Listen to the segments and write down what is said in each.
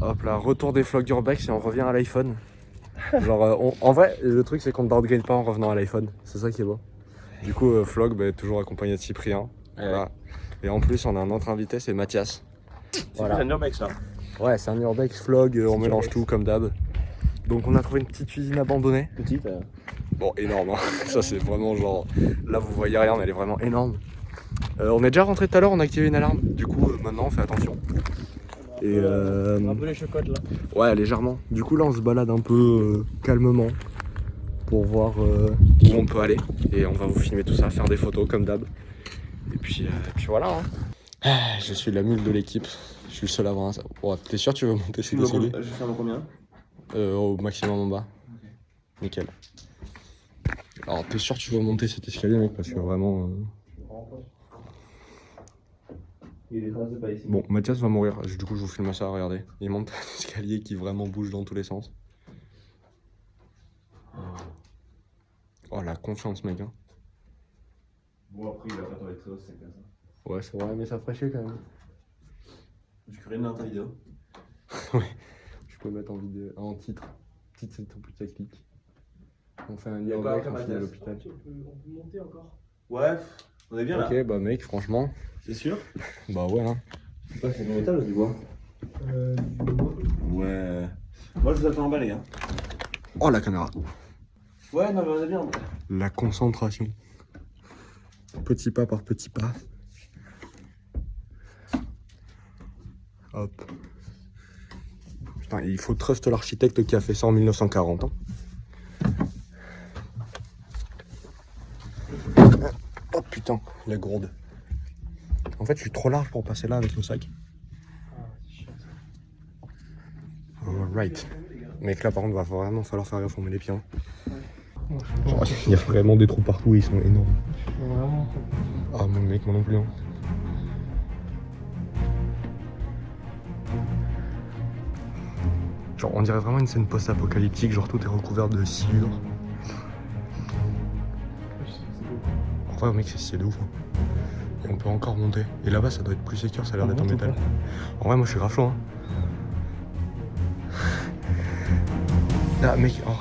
Hop là, retour des vlogs d'Urbex et on revient à l'iPhone. Genre, en vrai, le truc c'est qu'on ne downgrade pas en revenant à l'iPhone. C'est ça qui est beau. Du coup, vlog, bah, toujours accompagné de Cyprien. Voilà. Et en plus, on a un autre invité, c'est Mathias. Voilà. C'est un Urbex là. Ouais, c'est un Urbex vlog, on mélange tout comme d'hab. Donc on a trouvé une petite cuisine abandonnée. Petite. Bon, énorme, hein. Ça c'est vraiment genre... Là vous voyez rien, mais elle est vraiment énorme. On est déjà rentré tout à l'heure, on a activé une alarme. Du coup, maintenant on fait attention. Et un peu les chocottes là. Ouais, légèrement. Du coup là on se balade un peu calmement pour voir où on peut aller. Et on va vous filmer tout ça, faire des photos comme d'hab. Et puis voilà. Hein. Je suis la mule de l'équipe. Je suis le seul à avoir un... Oh, t'es sûr tu veux monter ces escaliers? Je vais faire combien? Au maximum en bas. Okay. Nickel. Alors t'es sûr tu veux monter cet escalier mec parce que vraiment... Bon, Mathias va mourir, du coup je vous filme ça, regardez. Il monte un escalier qui vraiment bouge dans tous les sens. Oh la confiance mec hein. Bon après il va pas tomber de sauce, c'est comme ça. Ouais c'est vrai mais ça ferait chier quand même. Tu crées dans ta vidéo? Ouais, je peux mettre en vidéo, en titre. Titre c'est tout plus tactique. On fait un Urbex, on finit à l'hôpital. On peut monter encore. Ouais, on est bien là. Ok bah mec franchement. C'est sûr? Bah ouais hein. C'est du métal ou du bois? Ouais. Moi je vous attends en bas les gars. Oh la caméra. Ouais non mais on est bien. La concentration. Petit pas par petit pas. Hop. Putain, il faut trust l'architecte qui a fait ça en 1940. Hein. Oh putain, la gourde. En fait, je suis trop large pour passer là avec le sac. Alright. Mec, là par contre, va vraiment falloir faire gaffe, on met les pieds. Hein. Genre, il y a vraiment des trous partout, ils sont énormes. Vraiment. Ah, mon mec, moi non plus. Hein. Genre, on dirait vraiment une scène post-apocalyptique, genre tout est recouvert de sciure. En vrai, mec, c'est stylé de ouf. Hein. Et on peut encore monter. Et là-bas, ça doit être plus sécure, ça a l'air d'être en métal. En vrai, moi, je suis grave chaud. Hein. Là, mec, oh,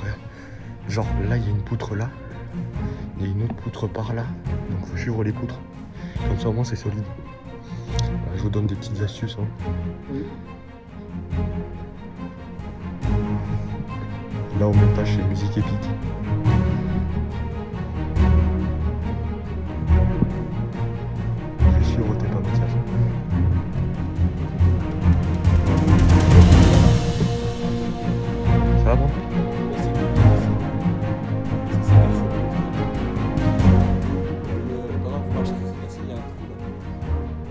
genre là, il y a une poutre là. Il y a une autre poutre par là. Donc, faut suivre les poutres. Comme ça, au moins, c'est solide. Je vous donne des petites astuces. Hein. Oui. Là, au montage, c'est musique épique. Je suis roté pas Mathias. Ça va bon?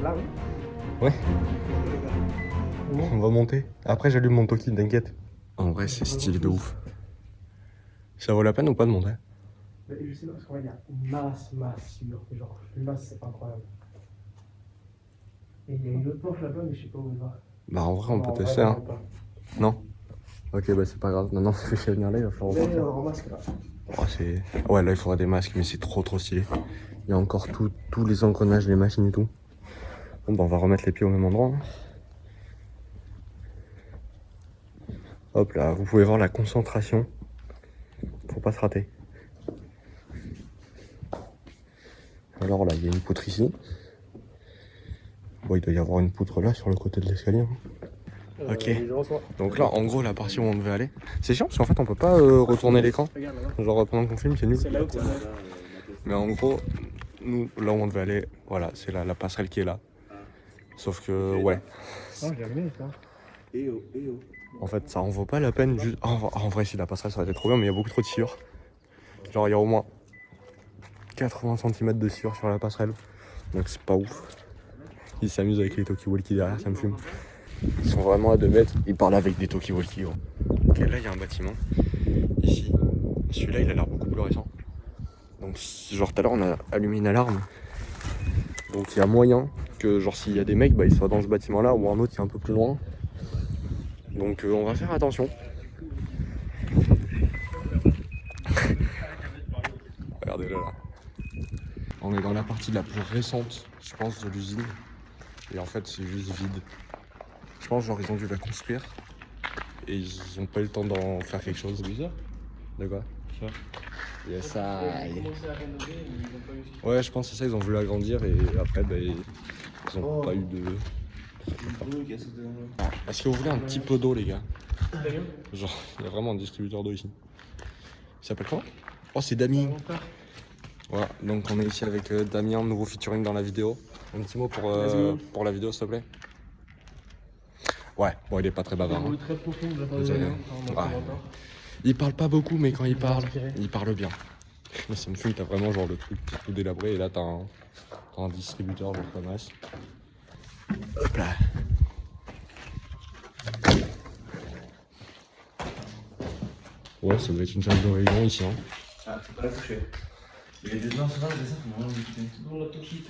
Là oui. Ouais. On va monter. Après, j'allume mon toki, t'inquiète. En vrai, c'est stylé de ouf. Ça vaut la peine ou pas de monter? Je sais pas, parce qu'en vrai, il y a une masse sûre. Genre, une masse, c'est pas incroyable. Et il y a une autre planche là-bas, mais je sais pas où elle va. Bah, en vrai, on peut tester, hein. Non? Ok, bah, c'est pas grave. Maintenant, ça fait chier venir là, il va falloir repartir. En masque là. Oh, c'est... Ouais, là, il faudra des masques, mais c'est trop stylé. Il y a encore tous les engrenages, les machines et tout. Bon, bah, on va remettre les pieds au même endroit. Hein. Hop là, vous pouvez voir la concentration. Faut pas se rater. Alors là, il y a une poutre ici. Bon, il doit y avoir une poutre là sur le côté de l'escalier. Hein. Ok. Donc là, en gros, la partie où on devait aller. C'est chiant parce qu'en fait, on peut pas retourner l'écran. Genre pendant qu'on filme, c'est nul. Mais en gros, nous, là où on devait aller, voilà, c'est la passerelle qui est là. Sauf que, ouais. Non, j'ai allumé ça. En fait, ça en vaut pas la peine. Juste... En vrai, si la passerelle, ça aurait été trop bien, mais il y a beaucoup trop de sciure. Genre, il y a au moins 80 cm de sciure sur la passerelle. Donc, c'est pas ouf. Ils s'amusent avec les talkie-walkie derrière, ça me fume. Ils sont vraiment à 2 mètres, ils parlent avec des talkie-walkie. Ok, là, il y a un bâtiment. Ici. Celui-là, il a l'air beaucoup plus récent. Donc, genre, tout à l'heure, on a allumé une alarme. Donc, il y a moyen que, genre, s'il y a des mecs, bah, ils soient dans ce bâtiment-là ou un autre qui est un peu plus loin. Donc, on va faire attention. Regardez là. On est dans la partie la plus récente, je pense, de l'usine. Et en fait, c'est juste vide. Je pense genre ils ont dû la construire. et ils ont pas eu le temps d'en faire quelque chose. De quoi? Yes, ça. Ouais, je pense que c'est ça, ils ont voulu agrandir et après, bah, ils ont pas eu de. Est-ce que vous voulez un petit peu d'eau, les gars? Genre, il y a vraiment un distributeur d'eau ici. Il s'appelle quoi? Oh, c'est Damien. Voilà, donc on est ici avec Damien, nouveau featuring dans la vidéo. Un petit mot pour la vidéo, s'il te plaît. Ouais, bon, il est pas très bavard. Hein. Très profond de la part de Damien. Il parle pas beaucoup, mais quand il parle bien. Mais ça me fume, t'as vraiment genre le truc qui est tout délabré et là t'as un distributeur, genre pas nice. Hop là. Ouais, ça doit être une salle de réunion ici. Hein. Ah, faut pas la toucher. Il y a des gens souvent, c'est ça, faut vraiment l'éviter. On l'a touché.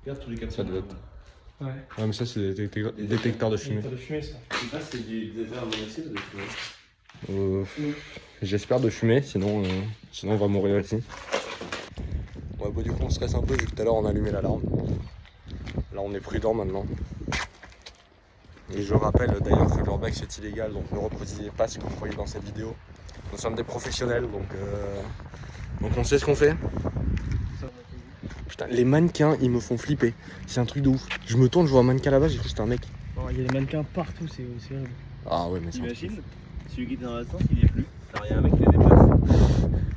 Regarde tous les 4 Ça doit être. Ouais. Ouais, mais ça, c'est des détecteurs de fumée. Détecteur de fumée, ça. Je sais pas si c'est des verres monoxyde ou de fumée. J'espère de fumer, sinon on va mourir ici. Ouais, bah, du coup, on se casse un peu vu que tout à l'heure on a allumé l'alarme. Là, on est prudent maintenant. Et je rappelle d'ailleurs que l'urbex est illégal, donc ne reproduisez pas ce que vous voyez dans cette vidéo. Nous sommes des professionnels, donc on sait ce qu'on fait. Putain, les mannequins, ils me font flipper. C'est un truc de ouf. Je me tourne, je vois un mannequin là-bas, j'ai cru que c'était un mec. Il y a des mannequins partout, c'est horrible. Ah ouais, mais c'est T'imagines, celui qui était dans l'attente, il y est plus. Alors il y a un mec qui les déplace.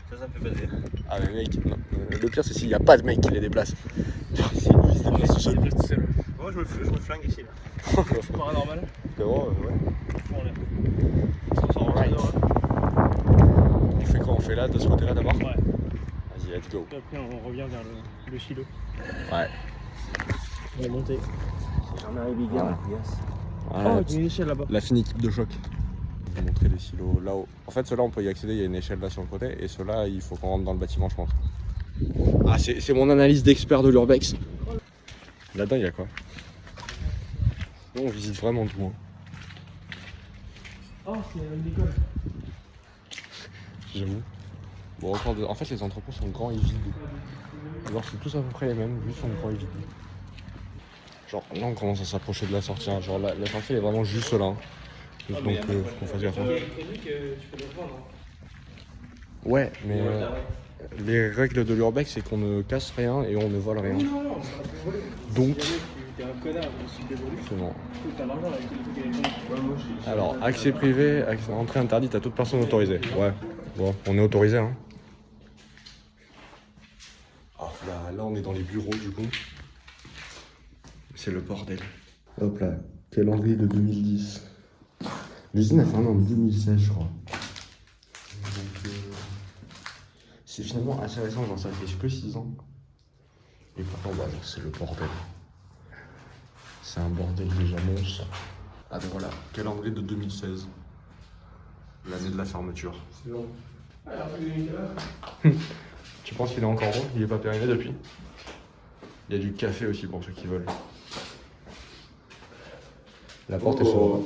Ça me fait pas rire. Ah mais mec, non. Le pire c'est s'il n'y a pas de mec qui les déplace. C'est lui, il se déplace tout seul. Moi je me flingue ici là. C'est paranormal. Frérot, ouais. On l'air. Alright. On fait quoi? On fait là, de ce côté-là d'abord? Ouais. Vas-y, let's go. Après on revient vers le silo. Ouais. On va monter. J'en arrive, les gars. Voilà, Oh, il y a une échelle là-bas. la fine équipe de choc. Je vais vous montrer les silos là-haut. En fait, ceux-là, on peut y accéder, il y a une échelle là sur le côté. Et ceux-là, il faut qu'on rentre dans le bâtiment, je pense. Ah, c'est mon analyse d'expert de l'urbex. Là-dedans, il y a quoi? Nous, on visite vraiment tout. Hein. Oh, c'est une école. J'avoue. Bon, en fait, les entrepôts sont grands et vides. Genre, c'est tous à peu près les mêmes, juste sont grands et vides. Genre, là, on commence à s'approcher de la sortie. Hein. Genre, la sortie, elle est vraiment juste là. Hein. Donc, faut qu'on fasse gaffe. Ouais, mais les règles de l'urbex, c'est qu'on ne casse rien et on ne vole rien. Donc, c'est bon. Alors, accès privé, entrée interdite à toute personne autorisée. Ouais, bon, on est autorisé. Hein. Oh, là, on est dans les bureaux du coup. C'est le bordel. Hop là, calendrier de 2010. L'usine a fermé en 2016, je crois. Donc, c'est finalement assez récent, genre ça fait que 6 ans. Et pourtant, bah, c'est le bordel. C'est un bordel déjà monstre. Ah ben voilà, calendrier de 2016. L'année de la fermeture. C'est bon. Tu penses qu'il est encore bon? Il est pas périmé depuis? Il y a du café aussi pour ceux qui veulent. La porte est sur.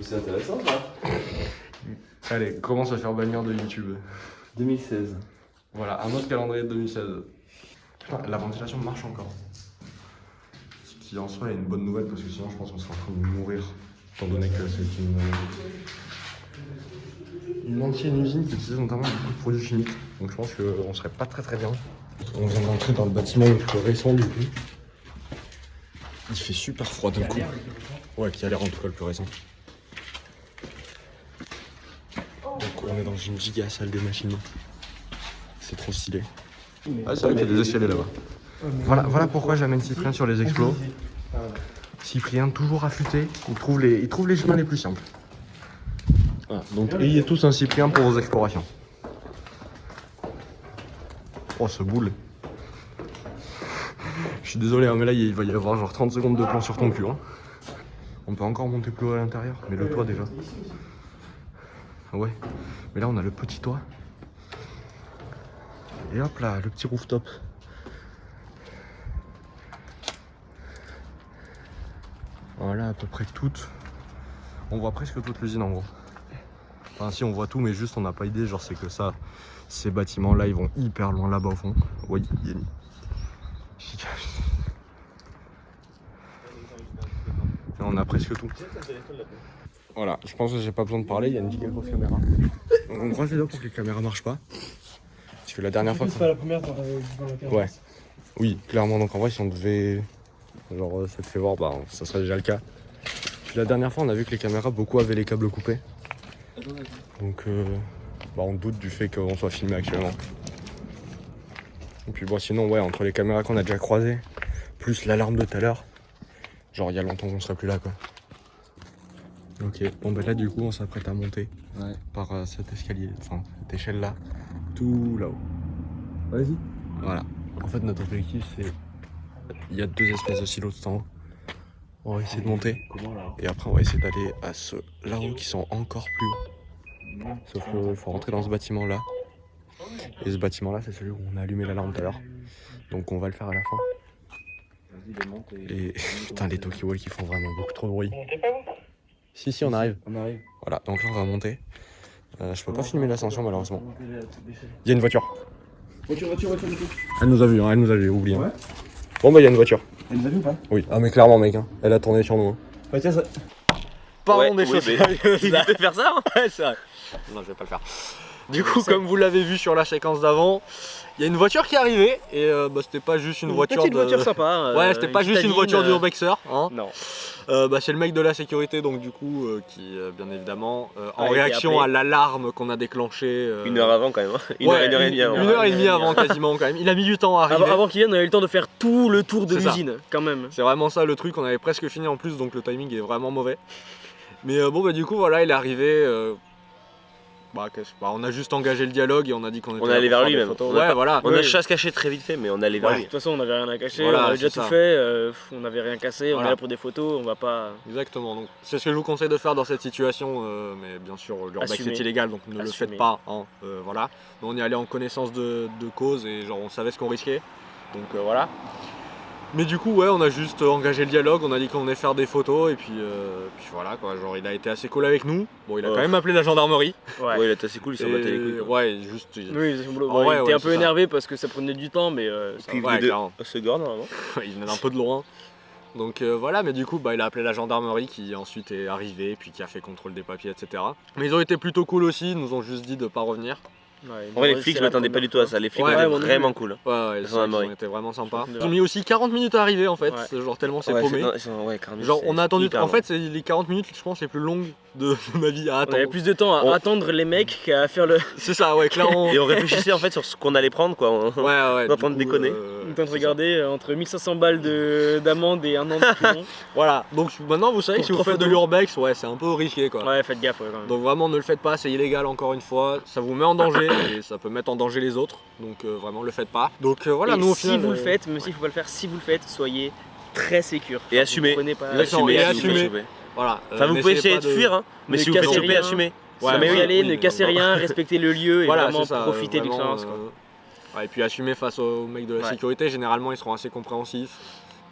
C'est intéressant ça. Allez, commence à faire bannir de YouTube. 2016. Voilà, un autre calendrier de 2016. Putain, la ventilation marche encore. Ce qui en soi est une bonne nouvelle parce que sinon je pense qu'on serait en train de mourir. Étant donné que c'est une ancienne usine qui utilise notamment beaucoup de produits chimiques. Donc je pense qu'on serait pas très bien. On vient d'entrer dans le bâtiment le plus récent du coup. Il fait super froid d'un coup. Ouais, qui a l'air en tout cas le plus récent. Donc on est dans une giga salle des machines. C'est trop stylé. Ah, c'est vrai qu'il y a des escaliers là-bas. Voilà pourquoi j'amène Cyprien sur les explos. Cyprien, toujours affûté, il trouve les chemins les plus simples. Voilà, donc ayez tous un Cyprien pour vos explorations. Oh, ce boule. Je suis désolé, hein, mais là il va y avoir genre 30 secondes de plan sur ton cul. Hein. On peut encore monter plus haut à l'intérieur, mais le toit déjà. Ouais, mais là on a le petit toit. Et hop là, le petit rooftop. Voilà à peu près toute. On voit presque toute l'usine en gros. Enfin si on voit tout mais juste on n'a pas idée, genre c'est que ça, ces bâtiments là ils vont hyper loin là-bas au fond. Oui, il y a une... On a presque tout. Voilà, je pense que j'ai pas besoin de parler, il y a une giga grosse caméra. Donc on croise les doigts pour que les caméras marchent pas. Parce que la dernière fois... C'est pas la première dans la caméra. Ouais. Oui, clairement, donc en vrai si on devait... Genre ça te fait voir, bah ça serait déjà le cas. Puis la dernière fois on a vu que les caméras, beaucoup avaient les câbles coupés. Donc bah, on doute du fait qu'on soit filmé actuellement. Et puis bon sinon ouais, entre les caméras qu'on a déjà croisées, plus l'alarme de tout à l'heure, genre il y a longtemps qu'on serait plus là quoi. Ok, bon bah là du coup on s'apprête à monter par cet escalier, enfin cette échelle là, tout là-haut. Vas-y. Voilà. En fait notre objectif c'est, il y a 2 espèces de silos tout en haut. On va essayer de monter Comment là? et après on va essayer d'aller à ceux là-haut qui sont encore plus hauts. Sauf qu'il faut rentrer dans ce bâtiment là. Et ce bâtiment là c'est celui où on a allumé l'alarme tout à l'heure. Donc on va le faire à la fin. Et putain les talkie-walkie font vraiment beaucoup trop de bruit. Si on arrive. On arrive. Voilà, donc là on va monter. Je peux pas filmer l'ascension malheureusement. Il y a une voiture. Voiture. Elle nous a vu, hein, elle nous a vu, oublie. Ouais. Bon bah il y a une voiture. Elle nous a vu ou pas? Oui. Ah mais clairement mec, hein, elle a tourné sur nous. Hein. Bah tiens, ça. Pardon des choses. Tu peux faire ça hein? Ouais c'est vrai. Non je vais pas le faire. Du coup comme vous l'avez vu sur la séquence d'avant, il y a une voiture qui est arrivée et bah c'était pas juste une voiture petite voiture sympa. Ouais c'était pas juste une voiture d'urbexer. Hein. Non. Bah, c'est le mec de la sécurité donc du coup qui bien évidemment en a été réaction appelé. à l'alarme qu'on a déclenchée. 1 heure avant quand même. Hein. Une heure et demie avant. 1h30 avant quasiment quand même. Il a mis du temps à arriver. Avant qu'il vienne, on a eu le temps de faire tout le tour de C'est ça. l'usine quand même. C'est vraiment ça le truc, on avait presque fini en plus donc le timing est vraiment mauvais. Mais bon bah du coup voilà il est arrivé. On a juste engagé le dialogue et on a dit qu'on était On là allait pour vers faire lui des même. photos. On a Ouais pas- voilà. On a chasse cachée très vite fait, mais on allait vers De lui. toute façon, on n'avait rien à cacher, Voilà, on avait déjà c'est tout ça. fait, on n'avait rien cassé, on Voilà. est là pour des photos, on va pas. Exactement, donc c'est ce que je vous conseille de faire dans cette situation, mais bien sûr l'urbex Assumer. c'est illégal donc ne le Assumer. faites pas, hein, voilà. Mais on y allait en connaissance de cause et genre on savait ce qu'on risquait, donc voilà. Mais du coup ouais on a juste engagé le dialogue, on a dit qu'on allait faire des photos et puis voilà quoi, genre il a été assez cool avec nous, bon il a quand même appelé la gendarmerie. Ouais. Ouais, il était assez cool, il s'en battait les couilles. quoi. Ouais juste... Oui, c'est bon, En vrai, il était ouais, un c'est peu ça. énervé parce que ça prenait du temps, mais ça Puis il va. Ouais, venait clairement. de Segor normalement. il venait d'un peu de loin. Donc voilà, mais du coup bah, il a appelé la gendarmerie qui ensuite est arrivée, puis qui a fait contrôle des papiers, etc. Mais ils ont été plutôt cool aussi, ils nous ont juste dit de pas revenir. Ouais, En vrai, les c'est flics, je la m'attendais pas première du tout à fois. ça. Les flics Ouais, étaient moi non vraiment plus. cool. Ouais, La c'est vrai qu'ils gendarmerie. ont été vraiment sympas. Je Ils ont mis aussi 40 minutes à arriver en fait, Ouais. genre tellement c'est Ouais, paumé. ouais, carrément, Genre c'est on a attendu, hyper en long. fait c'est les 40 minutes je pense les plus longues de ma vie à On attendre. avait plus de temps à On- attendre les mecs qu'à faire le. C'est ça ouais clairement. Et on réfléchissait en fait sur ce qu'on allait prendre quoi. Ouais ouais. On est en train du de coup, déconner. On est en train de c'est regarder entre 1500 balles d'amende et 1 an de prison. ça. Voilà, donc maintenant vous savez que Pour si vous 3 faites de photos. l'urbex, ouais c'est un peu risqué quoi. Ouais, faites gaffe, ouais, quand même. Donc vraiment ne le faites pas, c'est illégal encore une fois, ça vous met en danger et ça peut mettre en danger les autres, donc vraiment le faites pas. Donc voilà, Et nous au si final, vous le faites, même s'il faut pas le faire, si vous le faites, soyez très sécure. Et assumez. Prenez pas. Exactement. Assumez, et si vous assumez. faites choper. Voilà. Enfin, vous pouvez n'essayez essayer pas de fuir, hein, mais ne si vous faites cassez choper, rien. assumez. Ouais, Jamais y ouais, aller, oui, ne cassez rien, respectez le lieu et Voilà, vraiment c'est ça, profitez de vraiment, l'expérience. quoi. ouais, et puis assumer face aux mecs de la Ouais. sécurité, généralement ils seront assez compréhensifs.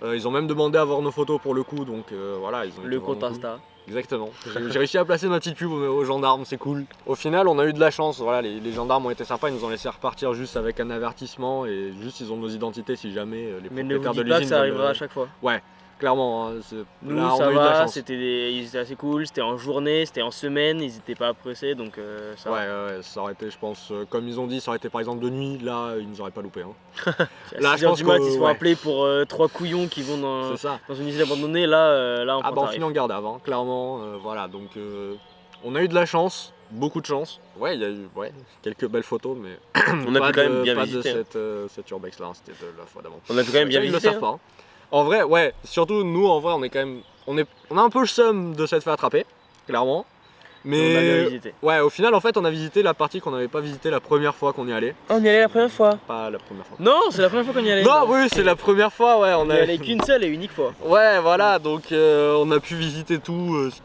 Ils ont même demandé à voir nos photos pour le coup, donc voilà. Ils ont Le été compte vraiment cool. Insta. Exactement. J'ai réussi à placer ma petite pub aux gendarmes, c'est cool. Au final, on a eu de la chance. Voilà, les gendarmes ont été sympas, ils nous ont laissé repartir juste avec un avertissement et juste ils ont nos identités si jamais les Mais ne vous propriétaires de dites pas que l'usine ça veulent, arrivera à chaque fois. clairement. Hein, Nous, là, on ça a eu de la va, chance. ils étaient assez cool, c'était en journée, c'était en semaine, ils étaient pas pressés donc ça Ouais, va. ouais, ça aurait été, je pense, comme ils ont dit, ça aurait été par exemple de nuit, là, ils nous auraient pas loupé. Hein. À Là, 6 je h pense du mat, que, ils se font ouais. appeler pour 3 couillons qui vont C'est ça. dans une usine abandonnée, là on Ah prend bah on tarif. finit en garde avant, clairement, voilà, donc on a eu de la chance, beaucoup de chance. Ouais, il y a eu quelques belles photos, mais On a pas pu quand même de, bien pas visiter. de cette urbex là, c'était de la fois d'avant. On a pu quand même bien Ça, ils visiter. le savent pas. Hein. En vrai, ouais, surtout nous, en vrai, on est quand même, on a un peu le seum de s'être fait attraper, clairement. On a bien Mais visité. ouais, au final, en fait, on a visité la partie qu'on n'avait pas visité la première fois qu'on y allait. On y allait la première fois. Pas la première fois. Non, c'est la première fois qu'on y allait. Non, oui, c'est la première fois, ouais, On y allait qu'une seule et unique fois. Ouais, voilà, donc on a pu visiter tout ce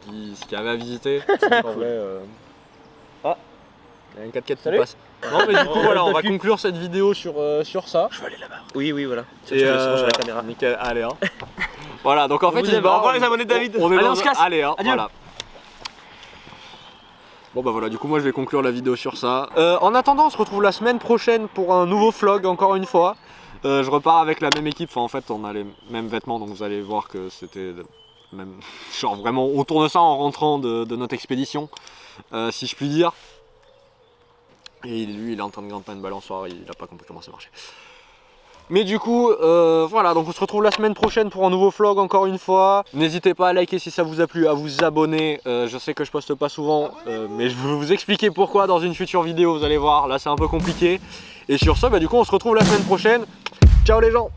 qu'il y avait à visiter. En vrai, Ah, il y a une 4x4 qui Salut. passe. Non, mais du coup, voilà, on va T'as pu- conclure cette vidéo sur ça. Je vais aller là-bas. Oui, voilà. Et Je le sens sur la caméra. nickel, allez, hein. Voilà, donc en fait, vous il se aime. barre. Au revoir, les abonnés de David. On est Allez, dans on se casse. Allez, hein, Adieu. voilà. Bon bah voilà, du coup moi je vais conclure la vidéo sur ça. En attendant, on se retrouve la semaine prochaine pour un nouveau vlog encore une fois. Je repars avec la même équipe, enfin en fait on a les mêmes vêtements donc vous allez voir que c'était Même, genre vraiment, on tourne ça en rentrant de notre expédition, si je puis dire. Et lui, il est en train de grimper une balançoire, il n'a pas compris comment ça marchait. Mais du coup, voilà, donc on se retrouve la semaine prochaine pour un nouveau vlog encore une fois. N'hésitez pas à liker si ça vous a plu, à vous abonner. Je sais que je poste pas souvent, mais je vais vous expliquer pourquoi dans une future vidéo, vous allez voir. Là, c'est un peu compliqué. Et sur ça, bah, du coup, on se retrouve la semaine prochaine. Ciao les gens!